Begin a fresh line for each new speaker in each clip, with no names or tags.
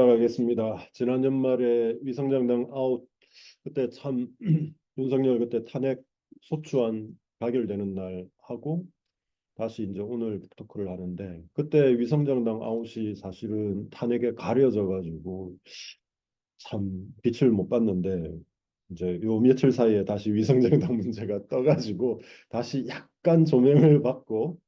시작하겠습니다. 지난 연말에 위성정당 아웃 그때 참 윤석열 그때 탄핵 소추안 가결되는 날 하고 다시 이제 오늘 토크를 하는데 그때 위성정당 아웃이 사실은 탄핵에 가려져 가지고 참 빛을 못 봤는데 이제 요 며칠 사이에 다시 위성정당 문제가 떠가지고 다시 약간 조명을 받고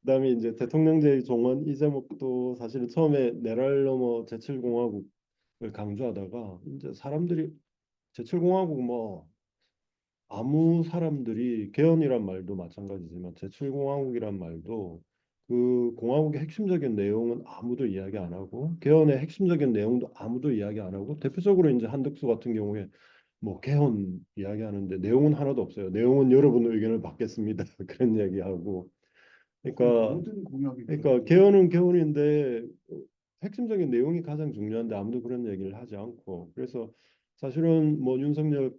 그다음에 이제 대통령제의 종언 이 제목도 사실은 처음에 내랄로머 제7공화국을 강조하다가 이제 사람들이 제7공화국 뭐 아무 사람들이 개헌이란 말도 마찬가지지만 제7공화국이란 말도 그 공화국의 핵심적인 내용은 아무도 이야기 안 하고 개헌의 핵심적인 내용도 아무도 이야기 안 하고 대표적으로 이제 한덕수 같은 경우에 뭐 개헌 이야기하는데 내용은 하나도 없어요. 내용은 여러분 의견을 받겠습니다. 그런 이야기하고 그러니까
모든 공약이
그러니까
그렇죠.
개헌은 개헌인데 핵심적인 내용이 가장 중요한데 아무도 그런 얘기를 하지 않고 그래서 사실은 뭐 윤석열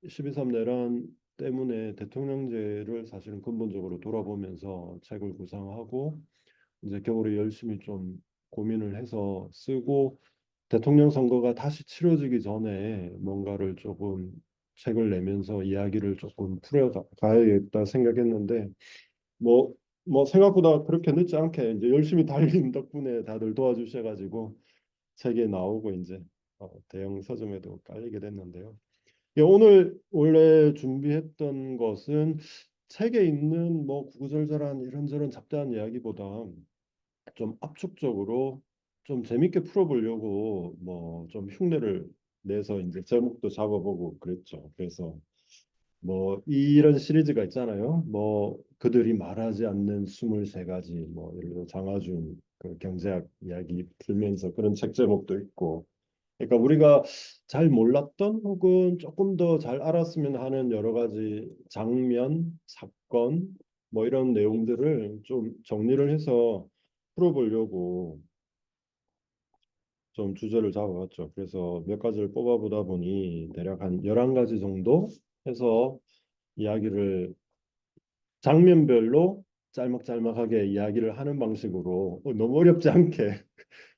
12.3 내란 때문에 대통령제를 사실은 근본적으로 돌아보면서 책을 구상하고 이제 겨울에 열심히 좀 고민을 해서 쓰고 대통령 선거가 다시 치러지기 전에 뭔가를 조금 책을 내면서 이야기를 조금 풀어가야겠다 생각했는데 뭐, 뭐 생각보다 그렇게 늦지 않게 이제 열심히 달린 덕분에 다들 도와주셔가지고 책이 나오고 이제 대형 서점에도 깔리게 됐는데요. 예, 오늘 원래 준비했던 것은 책에 있는 뭐 구구절절한 이런저런 잡다한 이야기보다 좀 압축적으로 좀 재밌게 풀어보려고 뭐 좀 흉내를 내서 이제 제목도 잡아보고 그랬죠. 그래서 뭐 이런 시리즈가 있잖아요. 뭐 그들이 말하지 않는 23가지 뭐 예를 들어 장하준 그 경제학 이야기 풀면서 그런 책 제목도 있고 그러니까 우리가 잘 몰랐던 혹은 조금 더 잘 알았으면 하는 여러 가지 장면, 사건 뭐 이런 내용들을 좀 정리를 해서 풀어보려고 좀 주제를 잡아봤죠. 그래서 몇 가지를 뽑아보다 보니 대략 한 11가지 정도 해서 이야기를 장면별로 짤막짤막하게 이야기를 하는 방식으로 너무 어렵지 않게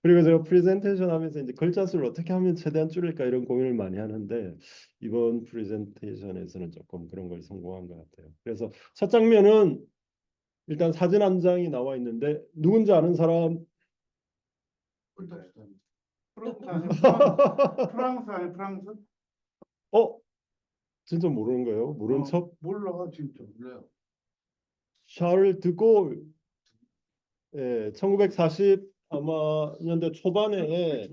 그리고 제가 프레젠테이션 하면서 이제 글자 수를 어떻게 하면 최대한 줄일까 이런 고민을 많이 하는데 이번 프레젠테이션에서는 조금 그런 걸 성공한 것 같아요. 그래서 첫 장면은 일단 사진 한 장이 나와 있는데 누군지 아는 사람?
꿀떡이다. 프랑스 아니 프랑스?
어? 진짜 모르는 거예요? 모른
어,
척?
몰라 진짜 몰라요.
샤를 드골 예, 1940 아마 년대 초반에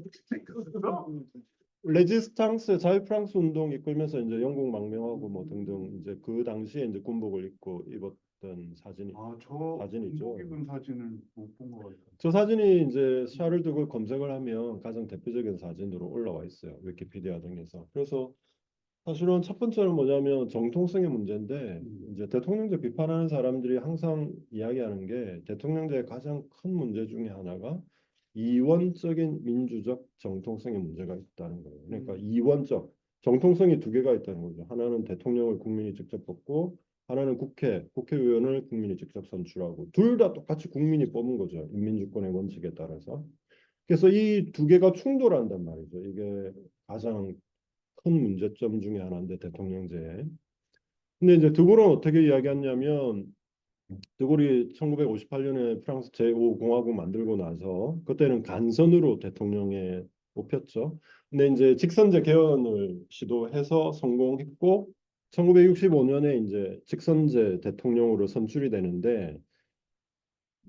레지스탕스 자유프랑스 운동 이끌면서 이제 영국 망명하고 뭐 등등 이제 그 당시에 이제 군복을 입고 입었던
아저
사진이죠.
군복 입은 사진을 못 본 것 같아요.
저 사진이 이제 샤를 드골 검색을 하면 가장 대표적인 사진으로 올라와 있어요. 위키피디아 등에서. 그래서 사실은 첫 번째는 뭐냐면 정통성의 문제인데 이제 대통령제 비판하는 사람들이 항상 이야기하는 게 대통령제의 가장 큰 문제 중에 하나가 이원적인 민주적 정통성의 문제가 있다는 거예요. 그러니까 이원적 정통성이 두 개가 있다는 거죠. 하나는 대통령을 국민이 직접 뽑고 하나는 국회의원을 국민이 직접 선출하고 둘 다 똑같이 국민이 뽑은 거죠. 인민주권의 원칙에 따라서. 그래서 이 두 개가 충돌한단 말이죠. 이게 가장 큰 문제점 중에 하나인데 대통령제에. 근데 이제 드골은 어떻게 이야기했냐면 드골이 1958년에 프랑스 제5공화국 만들고 나서 그때는 간선으로 대통령에 뽑혔죠. 근데 이제 직선제 개헌을 시도해서 성공했고 1965년에 이제 직선제 대통령으로 선출이 되는데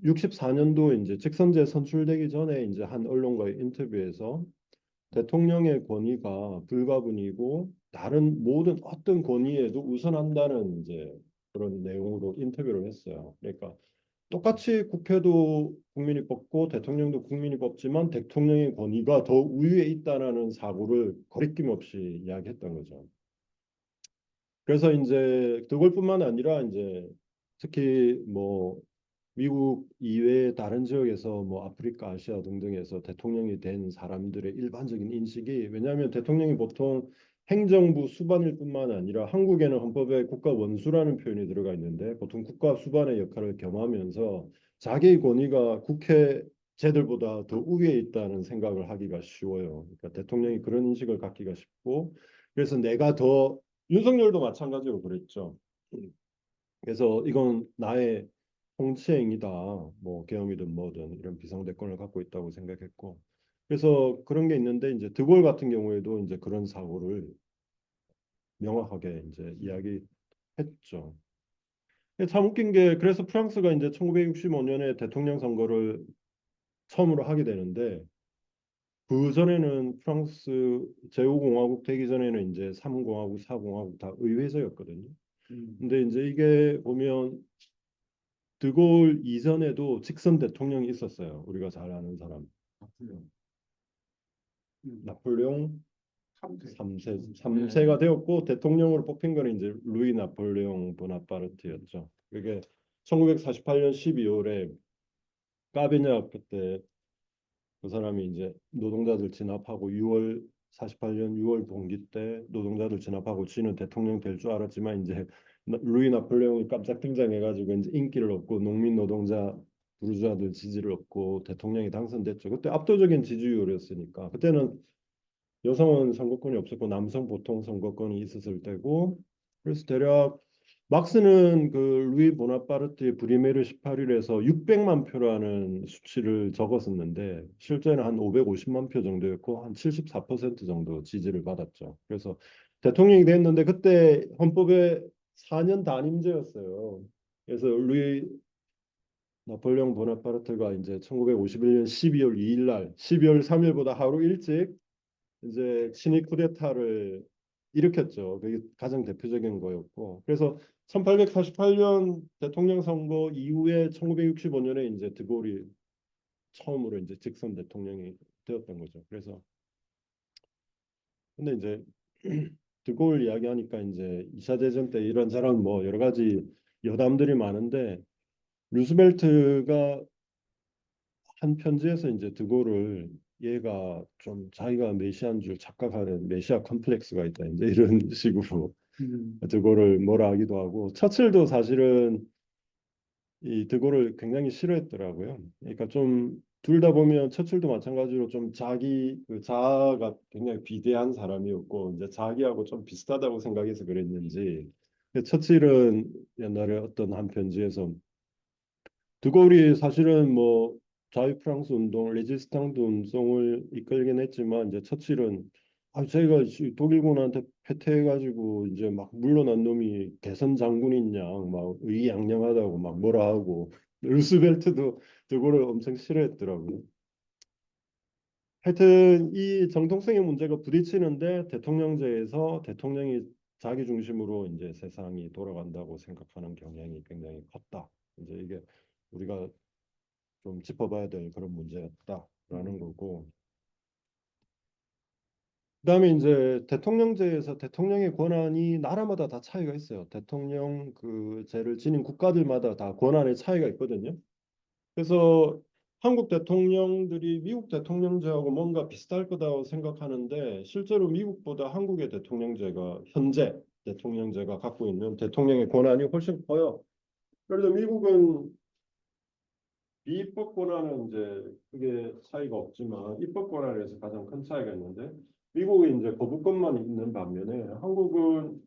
64년도 이제 직선제 선출되기 전에 이제 한 언론과의 인터뷰에서 대통령의 권위가 불가분이고 다른 모든 어떤 권위에도 우선한다는 이제 그런 내용으로 인터뷰를 했어요. 그러니까 똑같이 국회도 국민이 뽑고 대통령도 국민이 뽑지만 대통령의 권위가 더 우위에 있다라는 사고를 거리낌 없이 이야기했던 거죠. 그래서 이제 그걸뿐만 아니라 이제 특히 뭐 미국 이외의 다른 지역에서 뭐 아프리카, 아시아 등등에서 대통령이 된 사람들의 일반적인 인식이 왜냐하면 대통령이 보통 행정부 수반일 뿐만 아니라 한국에는 헌법에 국가 원수라는 표현이 들어가 있는데 보통 국가 수반의 역할을 겸하면서 자기의 권위가 국회 쟤들보다 더 우위에 있다는 생각을 하기가 쉬워요. 그러니까 대통령이 그런 인식을 갖기가 쉽고 그래서 내가 더 윤석열도 마찬가지로 그랬죠. 그래서 이건 나의 통치행위다. 뭐 계엄이든 뭐든 이런 비상대권을 갖고 있다고 생각했고 그래서 그런 게 있는데 이제 드골 같은 경우에도 이제 그런 사고를 명확하게 이제 이야기했죠. 참 웃긴 게 그래서 프랑스가 이제 1965년에 대통령 선거를 처음으로 하게 되는데 그 전에는 프랑스 제5공화국 되기 전에는 이제 3공화국, 4공화국 다 의회제였거든요.
음.
근데 이제 이게 보면 드골 이전에도 직선 대통령이 있었어요. 우리가 잘 아는 사람.
나폴레옹.
나폴레옹
3세.
3세가 되었고 대통령으로 뽑힌 거는 이제 루이 나폴레옹 보나파르트였죠. 그게 1948년 12월에 까베냐 그때 그 사람이 이제 노동자들 진압하고 6월 48년 6월 동기 때 노동자들 진압하고 쥐는 대통령 될 줄 알았지만 이제 루이 나폴레옹이 깜짝 등장해가지고 이제 인기를 얻고 농민 노동자 부르주아들 지지를 얻고 대통령이 당선됐죠. 그때 압도적인 지지율이었으니까 그때는 여성은 선거권이 없었고 남성 보통 선거권이 있었을 때고 그래서 대략 막스는 그 루이 보나파르트의 브리메르 18일에서 600만 표라는 수치를 적었었는데 실제는 한 550만 표 정도였고 한 74% 정도 지지를 받았죠. 그래서 대통령이 됐는데 그때 헌법에 4년 단임제였어요. 그래서 루이 나폴레옹 보나파르트가 이제 1951년 12월 2일 날 12월 3일보다 하루 일찍 이제 친위 쿠데타를 일으켰죠. 그게 가장 대표적인 거였고. 그래서 1848년 대통령 선거 이후에 1965년에 이제 드골이 처음으로 이제 직선 대통령이 되었던 거죠. 그래서 근데 이제 드골 이야기하니까 이제 2차 대전 때 이런저런 뭐 여러 가지 여담들이 많은데 루스벨트가 한 편지에서 이제 드골을 얘가 좀 자기가 메시아인 줄 착각하는 메시아 컴플렉스가 있다 이제 이런 식으로
음.
드골을 뭐라 하기도 하고 처칠도 사실은 이 드골을 굉장히 싫어했더라고요. 그러니까 좀 둘 다 보면 처칠도 마찬가지로 좀 자기 그 자아가 굉장히 비대한 사람이었고 이제 자기하고 좀 비슷하다고 생각해서 그랬는지 처칠은 옛날에 어떤 한 편지에서 드골이 사실은 뭐 자유 프랑스 운동, 레지스탕드 운동을 이끌긴 했지만 이제 처칠은 제가 독일군한테 패퇴해가지고 이제 막 물러난 놈이 개선 장군인 양막 의기양양하다고 막 뭐라 하고 루스벨트도 드골을 엄청 싫어했더라고요. 하여튼 이 정통성의 문제가 부딪히는데 대통령제에서 대통령이 자기 중심으로 이제 세상이 돌아간다고 생각하는 경향이 굉장히 컸다. 이제 이게 우리가 좀 짚어봐야 될 그런 문제였다라는 거고. 그다음에 이제 대통령제에서 대통령의 권한이 나라마다 다 차이가 있어요. 대통령 그 제를 지닌 국가들마다 다 권한의 차이가 있거든요. 그래서 한국 대통령들이 미국 대통령제하고 뭔가 비슷할 거다고 생각하는데 실제로 미국보다 한국의 대통령제가 현재 대통령제가 갖고 있는 대통령의 권한이 훨씬 커요. 그래서 미국은 비입법 권한은 이제 그게 차이가 없지만 입법 권한에서 가장 큰 차이가 있는데 미국은 이제 거부권만 있는 반면에 한국은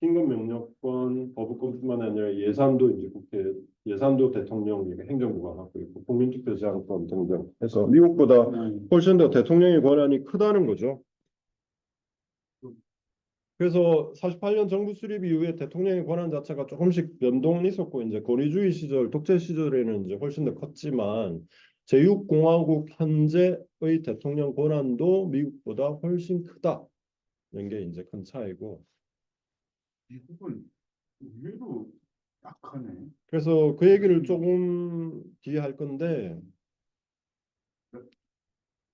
임금명령권, 거부권뿐만 아니라 예산도 이제 국회 예산도 대통령 행정부가 갖고 있고 국민투표 제한권 등등 해서 미국보다 훨씬 더 대통령의 권한이 크다는 거죠. 그래서 48년 정부 수립 이후에 대통령의 권한 자체가 조금씩 변동은 있었고 이제 권위주의 시절, 독재 시절에는 이제 훨씬 더 컸지만 제6공화국 현재의 대통령 권한도 미국보다 훨씬 크다. 이런 게 이제 큰 차이고.
미국은 의외로 약하네.
그래서 그 얘기를 조금 뒤에 할 건데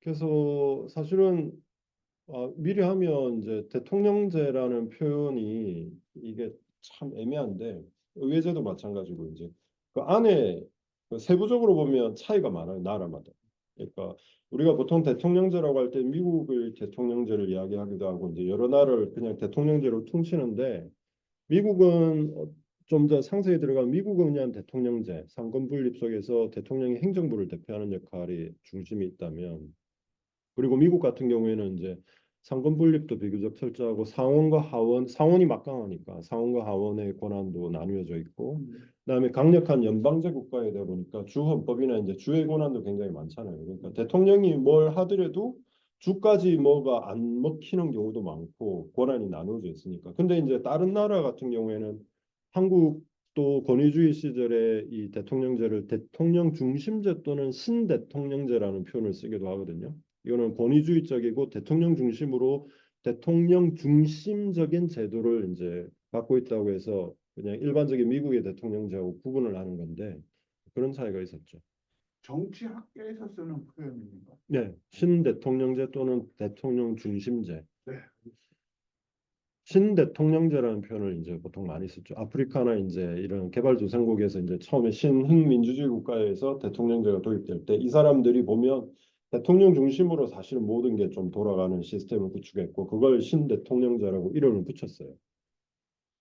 그래서 사실은 미리 하면 이제 대통령제라는 표현이 이게 참 애매한데 의회제도 마찬가지고 이제 그 안에 그 세부적으로 보면 차이가 많아요 나라마다. 그러니까 우리가 보통 대통령제라고 할 때 미국의 대통령제를 이야기하기도 하고 이제 여러 나라를 그냥 대통령제로 퉁치는데 미국은 좀 더 상세히 들어가면 미국은 그냥 대통령제, 상권 분립 속에서 대통령이 행정부를 대표하는 역할이 중심이 있다면, 그리고 미국 같은 경우에는 이제 상권 분립도 비교적 철저하고 상원과 하원, 상원이 막강하니까 상원과 하원의 권한도 나뉘어져 있고, 그다음에 강력한 연방제 국가이다 보니까 주 헌법이나 이제 주의 권한도 굉장히 많잖아요. 그러니까 대통령이 뭘 하더라도 주까지 뭐가 안 먹히는 경우도 많고 권한이 나누어져 있으니까. 근데 이제 다른 나라 같은 경우에는 한국도 권위주의 시절에 이 대통령제를 대통령 중심제 또는 신대통령제라는 표현을 쓰기도 하거든요. 이거는 권위주의적이고 대통령 중심으로 대통령 중심적인 제도를 이제 갖고 있다고 해서 그냥 일반적인 미국의 대통령제하고 구분을 하는 건데 그런 차이가 있었죠.
정치학계에서 쓰는 표현입니다.
네, 신대통령제 또는 대통령 중심제.
네.
신대통령제라는 표현을 이제 보통 많이 쓰죠. 아프리카나 이제 이런 개발도상국에서 이제 처음에 신흥민주주의 국가에서 대통령제가 도입될 때 이 사람들이 보면 대통령 중심으로 사실 모든 게 좀 돌아가는 시스템을 구축했고 그걸 신대통령제라고 이름을 붙였어요.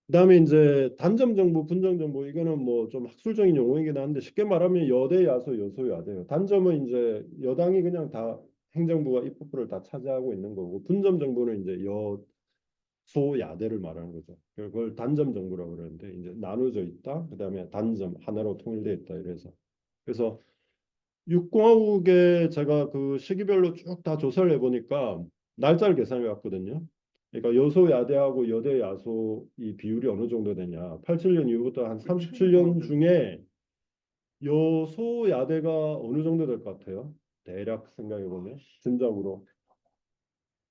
그다음에 이제 단점 정부, 분정 정부 이거는 뭐 좀 학술적인 용어이긴 한데 쉽게 말하면 여대 야소 여소 야대요. 단점은 이제 여당이 그냥 다 행정부가 입법부를 다 차지하고 있는 거고 분점 정부는 이제 소야대를 말하는 거죠. 그걸 단점 정부라고 그러는데 이제 나눠져 있다. 그다음에 단점 하나로 통일돼 있다. 이래서 그래서 육공화국에 제가 그 시기별로 쭉 다 조사를 해보니까 날짜를 계산해 왔거든요. 그러니까 여소야대하고 여대야소 이 비율이 어느 정도 되냐. 87년 이후부터 한 37년 중에 여소야대가 어느 정도 될 것 같아요. 대략 생각해 보면 진작으로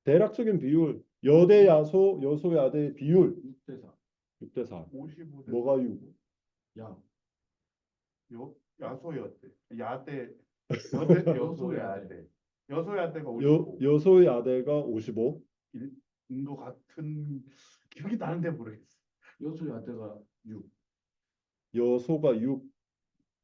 대략적인 비율 여대야소 여소야대 비율
6대4.
6대4.
55대
뭐가 6?
야. 야소야대. 야대. 여대 여소야대. 여소야대가 55.
여소야대가 55.
인도 같은 기억이 나는데 모르겠어.
여수야대가 6.
여소가 6.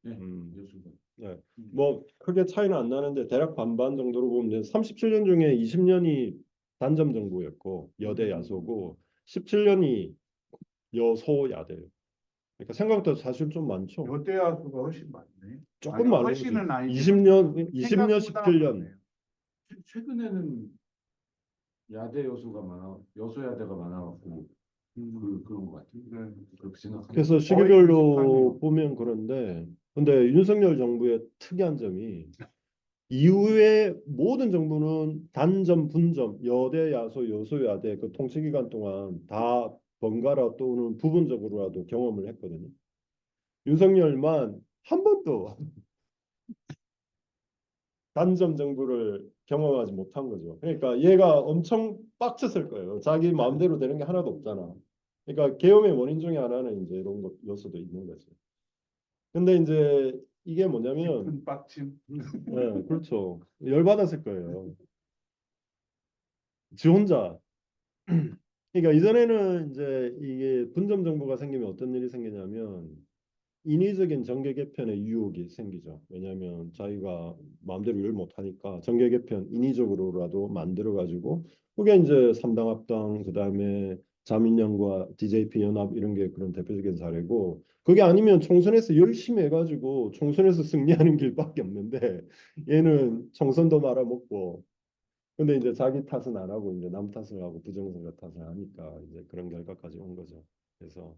네,
음.
여수가.
네. 뭐 크게 차이는 안 나는데 대략 반반 정도로 보면 37년 중에 20년이 단점 정부였고 여대 야소고 17년이 여소야대예요. 그러니까 생각보다 사실 좀 많죠.
여대야수가 훨씬 많네.
조금
아니,
많은
훨씬은
거죠.
아니지만
20년
생각보다
17년.
많네요.
최근에는 야대 여수가 많아, 여수야대가 많아갖고 그런 것 같아요.
네.
그렇게 생각합니다.
그래서
거의
시기별로
비슷하네요.
보면 그런데 근데 윤석열 정부의 특이한 점이 이후에 모든 정부는 단점, 분점, 여대, 야소, 여소, 야대 그 통치 기간 동안 다 번갈아 또는 부분적으로라도 경험을 했거든요. 윤석열만 한 번도 단점 정부를 경험하지 못한 거죠. 그러니까 얘가 엄청 빡쳤을 거예요. 자기 마음대로 되는 게 하나도 없잖아. 그러니까 계엄의 원인 중에 하나는 이제 이런 것 요소도 있는 거죠. 근데 이제 이게 뭐냐면,
깊은 빡침.
네, 그렇죠. 열받았을 거예요. 지 혼자. 그러니까 이전에는 이제 이게 분점 정부가 생기면 어떤 일이 생기냐면 인위적인 정계 개편의 유혹이 생기죠. 왜냐하면 자기가 마음대로 일 못하니까 정계 개편 인위적으로라도 만들어 가지고 그게 이제 삼당 합당 그다음에 자민련과 DJP 연합 이런 게 그런 대표적인 사례고 그게 아니면 총선에서 열심히 해가지고 총선에서 승리하는 길밖에 없는데 얘는 총선도 말아먹고 근데 이제 자기 탓은 안 하고 이제 남 탓을 하고 부정선거 탓을 하니까 이제 그런 결과까지 온 거죠. 그래서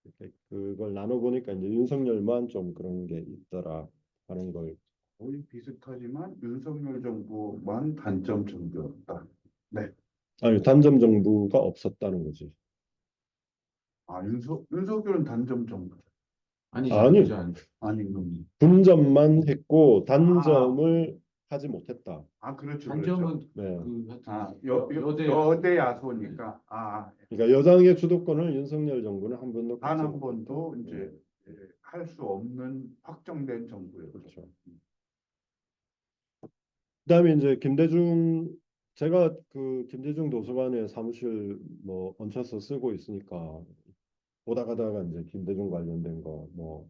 이렇게 그걸 나눠보니까 이제 윤석열만 좀 그런 게 있더라 하는 걸.
거의 비슷하지만 윤석열 정부만 단점 정부였다. 네.
아니 단점 정부가 없었다는 거지.
아, 윤석열은 단점 정부.
아니지,
아니
아니지, 아니지.
아니, 그럼.
분점만 했고 단점을 하지 못했다.
아, 그렇죠, 그렇죠.
단점은
네.
그 하여튼
아,
여대
여대 야소니까. 아,
그러니까 여당의 주도권을 윤석열 정부는 한 번도
단
갖지
한
못했다.
번도 이제
네.
할 수 없는 확정된 정부였죠.
그렇죠. 그다음에 이제 김대중 제가 그 김대중 도서관에 사무실 뭐 얹혀서 쓰고 있으니까 보다 가다가 이제 김대중 관련된 거 뭐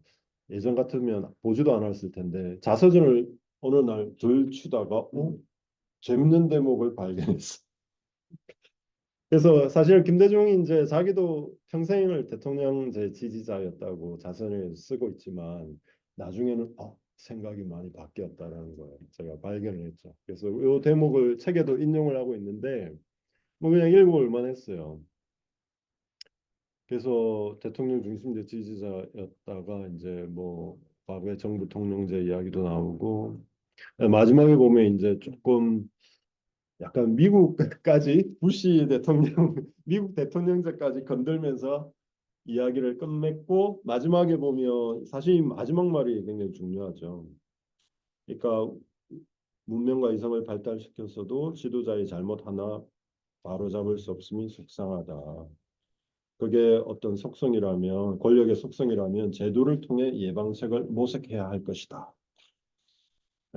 예전 같으면 보지도 않았을 텐데 자서전을 어느 날 들추다가 재밌는 대목을 발견했어. 그래서 사실 김대중이 이제 자기도 평생을 대통령제 지지자였다고 자선을 쓰고 있지만 나중에는 생각이 많이 바뀌었다라는 걸 제가 발견을 했죠. 그래서 이 대목을 책에도 인용을 하고 있는데 뭐 그냥 읽어볼 만했어요. 그래서 대통령 중심제 지지자였다가 이제 뭐 과거에 정부 통령제 이야기도 나오고 마지막에 보면 이제 조금 약간 미국까지 부시 대통령 미국 대통령제까지 건들면서 이야기를 끝맺고 마지막에 보면 사실 이 마지막 말이 굉장히 중요하죠. 그러니까 문명과 이성을 발달시켰어도 지도자의 잘못 하나 바로잡을 수 없음이 속상하다. 그게 어떤 속성이라면 권력의 속성이라면 제도를 통해 예방책을 모색해야 할 것이다.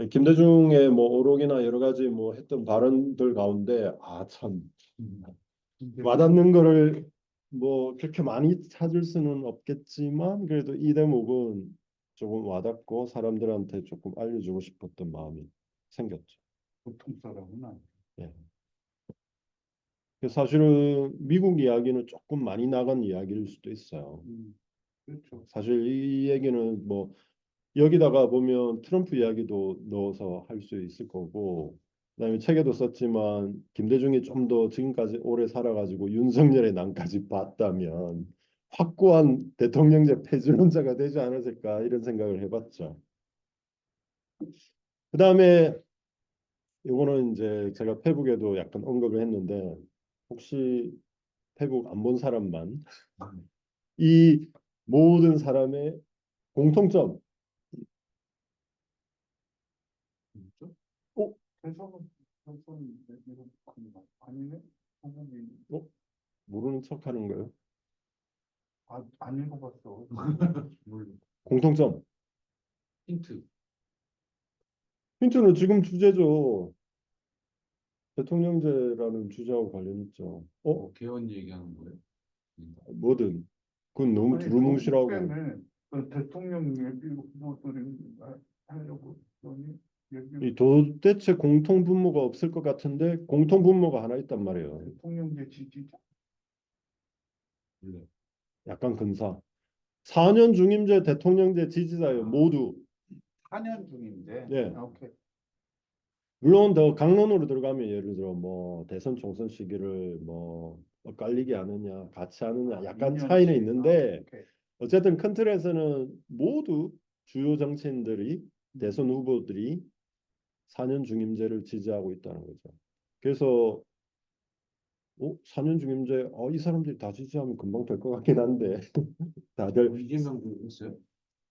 김대중의 뭐 오록이나 여러 가지 뭐 했던 발언들 가운데 참 와닿는 거를 뭐 그렇게 많이 찾을 수는 없겠지만 그래도 이 대목은 조금 와닿고 사람들한테 조금 알려주고 싶었던 마음이 생겼죠.
보통 사람은 아니에요.
예. 그래서 사실은 미국 이야기는 조금 많이 나간 이야기일 수도 있어요.
그렇죠.
사실 이 얘기는 뭐 여기다가 보면 트럼프 이야기도 넣어서 할 수 있을 거고 그다음에 책에도 썼지만 김대중이 좀 더 지금까지 오래 살아가지고 윤석열의 난까지 봤다면 확고한 대통령제 폐지론자가 되지 않았을까 이런 생각을 해봤죠. 그다음에 이거는 이제 제가 페북에도 약간 언급을 했는데 혹시 페북 안 본 사람만 이 모든 사람의 공통점
그렇죠?
대선은 이런 아니네? 한국인
모르는 척하는 거예요.
안 읽어봤어.
몰라.
공통점
힌트.
힌트는 지금 주제죠. 대통령제라는 주제하고 관련 있죠.
개헌 얘기하는 거예요?
뭐든 그건 너무 두루뭉실하고
때문에 대통령 예비 후보들이 하려고 했더니
이 도대체 공통 분모가 없을 것 같은데 공통 분모가 하나 있단 말이에요.
대통령제 지지자
몰라.
약간 근사. 4년 중임제 대통령제 지지자요 모두.
4년 중인데.
예.
오케이.
물론 더 강론으로 들어가면 예를 들어 뭐 대선 총선 시기를 뭐 엇갈리게 하느냐 같이 하느냐 약간
2년치.
차이는 있는데
오케이.
어쨌든 큰 틀에서는 모두 주요 정치인들이 대선 후보들이 4년 중임제를 지지하고 있다는 거죠. 그래서 4년 중임제 이 사람들이 다 지지하면 금방 될 것 같긴 한데 다들
이재명도 했어요?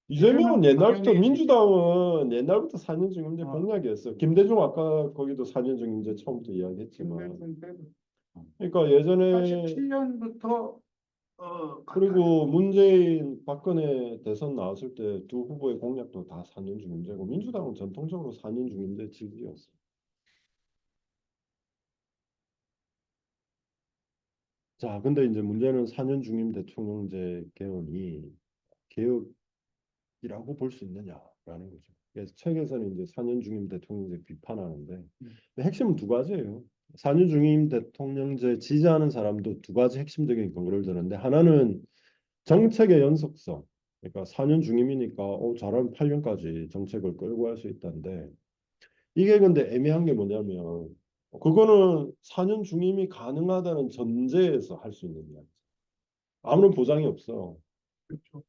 이재명은
이재명
옛날부터
당연히
민주당은 옛날부터 4년 중임제
어.
공약이었어. 김대중 아까 거기도 4년 중임제 처음부터 이야기했지만
김대중 때도
그러니까 예전에
87년부터
그리고 문재인 박근혜 대선 나왔을 때 두 후보의 공약도 다 4년 중임제고 민주당은 전통적으로 4년 중임제 지지였어. 자, 근데 이제 문제는 4년 중임 대통령제 개헌이 개혁이라고 볼 수 있느냐라는 거죠. 그래서 책에서는 이제 4년 중임 대통령제 비판하는데 핵심은 두 가지예요. 4년 중임 대통령제 지지하는 사람도 두 가지 핵심적인 근거를 드는데 하나는 정책의 연속성. 그러니까 4년 중임이니까 잘하면 8년까지 정책을 끌고 갈 수 있다는데 이게 근데 애매한 게 뭐냐면 그거는 4년 중임이 가능하다는 전제에서 할 수 있는 이야기. 아무런 보장이 없어.
그렇죠.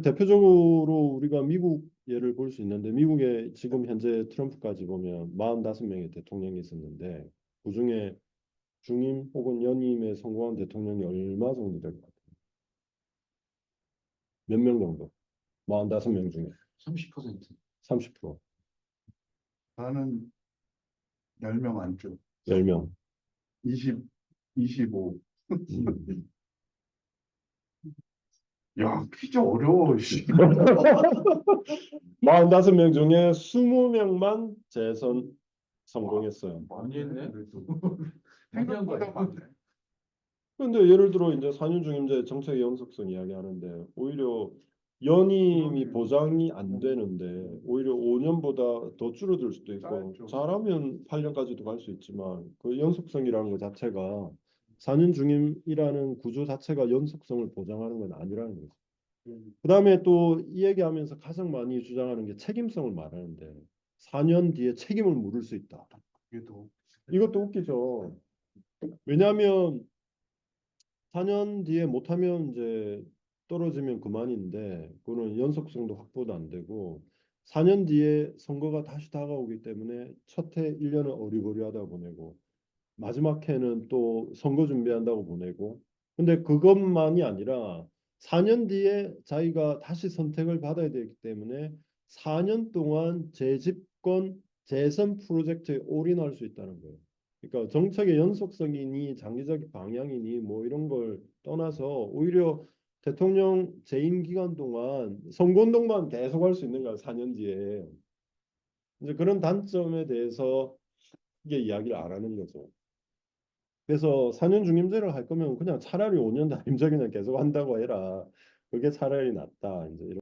대표적으로 우리가 미국 예를 볼 수 있는데 미국에 지금 현재 트럼프까지 보면 45명의 대통령이 있었는데 그중에 중임 혹은 연임에 성공한 대통령이 얼마 정도 될 것 같아요? 몇 명 정도? 45명 중에
30%.
30%,
나는 10명 안쪽.
10명.
25.
음.
야, 퀴즈 어려워. 씨.
45명 중에 20명만 재선 성공했어요.
많이 했네.
그래도.
많이 한
생각보다
거야.
많네.
그런데 예를 들어 이제 4년 중임제 정책의 연속성 이야기하는데 오히려 연임이
그러네.
보장이 안 되는데 오히려 5년보다 더 줄어들 수도 있고
짧죠.
잘하면 8년까지도 갈 수 있지만 그 연속성이라는 것 자체가 4년 중임이라는 구조 자체가 연속성을 보장하는 건 아니라는 거죠. 그다음에 또 이 얘기하면서 가장 많이 주장하는 게 책임성을 말하는데 4년 뒤에 책임을 물을 수 있다.
얘도
이것도 웃기죠. 왜냐하면 4년 뒤에 못하면 이제 떨어지면 그만인데 그거는 연속성도 확보도 안 되고 4년 뒤에 선거가 다시 다가오기 때문에 첫 해 1년을 어리버리하다 보내고 마지막 해는 또 선거 준비한다고 보내고 근데 그것만이 아니라 4년 뒤에 자기가 다시 선택을 받아야 되기 때문에 4년 동안 재집권 재선 프로젝트에 올인할 수 있다는 거예요. 그러니까 정책의 연속성이니 장기적 방향이니 뭐 이런 걸 떠나서 오히려 대통령 재임 기간 동안 선거운동만 계속 할 수 있는 거야 4년 뒤에. 이제 그런 단점에 대해서 이게 이야기를 안 하는 거죠. 그래서 4년 중임제를 할 거면 그냥 차라리 5년 단임제 그냥 계속 한다고 해라. 그게 차라리 낫다. 이제 이런.